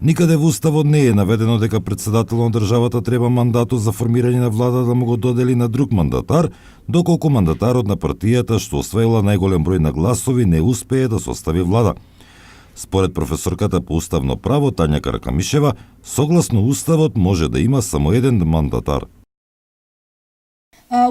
Никаде во Уставот не е наведено дека председателот на државата треба мандатот за формирање на влада да му го додели на друг мандатар, доколку мандатарот на партијата што освоила најголем број на гласови не успее да состави влада. Според професорката по уставно право Тања Каракамишева, согласно Уставот може да има само еден мандатар.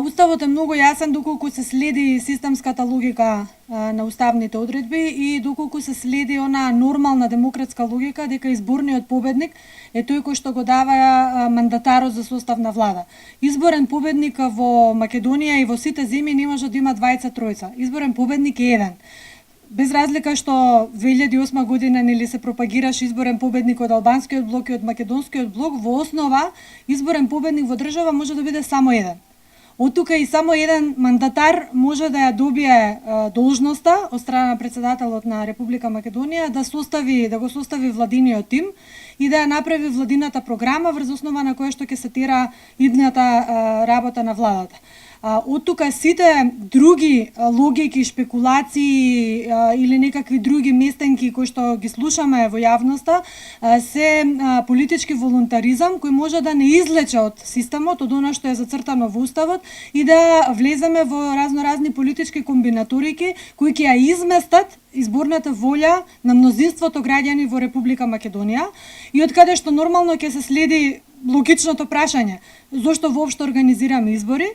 Уставот е многу јасен доколку се следи системската логика на уставните одредби и доколку се следи она нормална демократска логика дека изборниот победник е тој кој што го дава мандатарот за состав на влада. Изборен победник во Македонија и во сите земји не може да има двајца тројца. Изборен победник е еден. Без разлика што 2008 година нели се пропагираше изборен победник од албанскиот блок и од македонскиот блок, во основа изборен победник во држава може да биде само еден. Од тука и само еден мандатар може да ја добие должноста од страна на председателот на Република Македонија да го состави владиниот тим и да ја направи владината програма врз основа на која што ќе се тера идната работа на владата. Од тука сите други логики, шпекулации или некакви други местенки кои што ги слушаме во јавноста се политички волунтаризам кој може да не излече од системот, од она што е зацртано во Уставот и да влеземе во разноразни политички комбинаторики кои ќе ја изместат изборната волја на мнозинството граѓани во Република Македонија и од каде што нормално ќе се следи логичното прашање зошто воопшто организираме избори.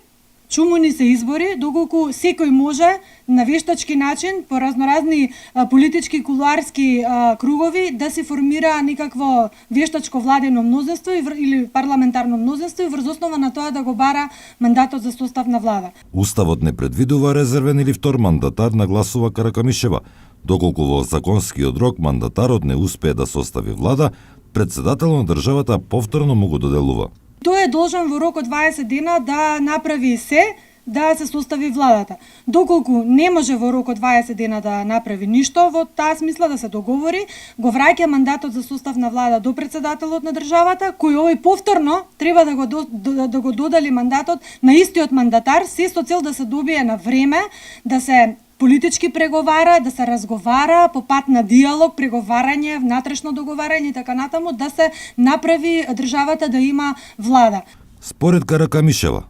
Чуму ни се избори, доколку секој може на вештачки начин, по разноразни политички кулуарски кругови, да се формира некакво вештачко владено мнозинство или парламентарно мнозинство и врз основа на тоа да го бара мандатот за состав на влада. Уставот не предвидува резервен или втор мандатар, нагласува Каракамишева. Доколку во законскиот рок мандатарот не успее да состави влада, председателот на државата повторно му го доделува. Тој е должен во рок од 20 дена да направи се да се состави владата. Доколку не може во рок од 20 дена да направи ништо, во таа смисла да се договори, го враќа мандатот за состав на влада до председателот на државата, кој овој повторно треба да го додели мандатот на истиот мандатар, се со цел да се добие на време, да се политички преговара, да се разговара по пат на диалог, преговарање, внатрешно договарање и така натаму, да се направи државата да има влада. Според Каракамишева,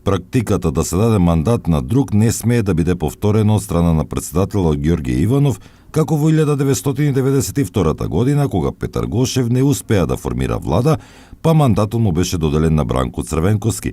практиката да се даде мандат на друг не смее да биде повторено од страна на председателот Ѓорѓе Иванов, како во 1992 година, кога Петар Гошев не успеа да формира влада, па мандатот му беше доделен на Бранко Црвенковски.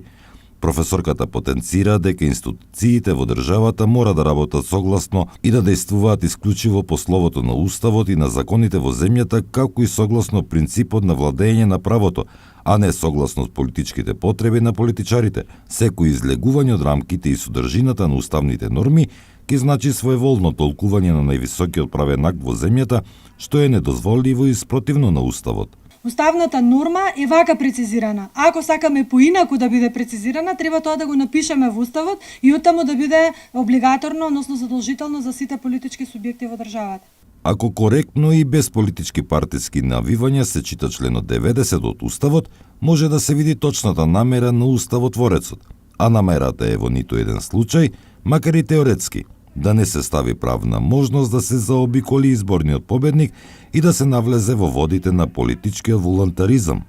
Професорката потенцира дека институциите во државата мора да работат согласно и да действуваат исклучиво по словото на Уставот и на законите во земјата, како и согласно принципот на владење на правото, а не согласно политичките потреби на политичарите. Секој излегување од рамките и содржината на уставните норми ќе значи своеволно толкување на највисокиот правен акт во земјата, што е недозволиво и спротивно на Уставот. Уставната норма е вака прецизирана. Ако сакаме поинаку да биде прецизирана, треба тоа да го напишеме во Уставот и оттаму да биде облигаторно, односно задолжително за сите политички субјекти во државата. Ако коректно и без политички партиски навивања се чита членот 90 од Уставот, може да се види точната намера на уставотворецот, а намерата е во ниту еден случај, макар и теоретски, да не се стави правна можност да се заобиколи изборниот победник и да се навлезе во водите на политичкиот волонтаризам.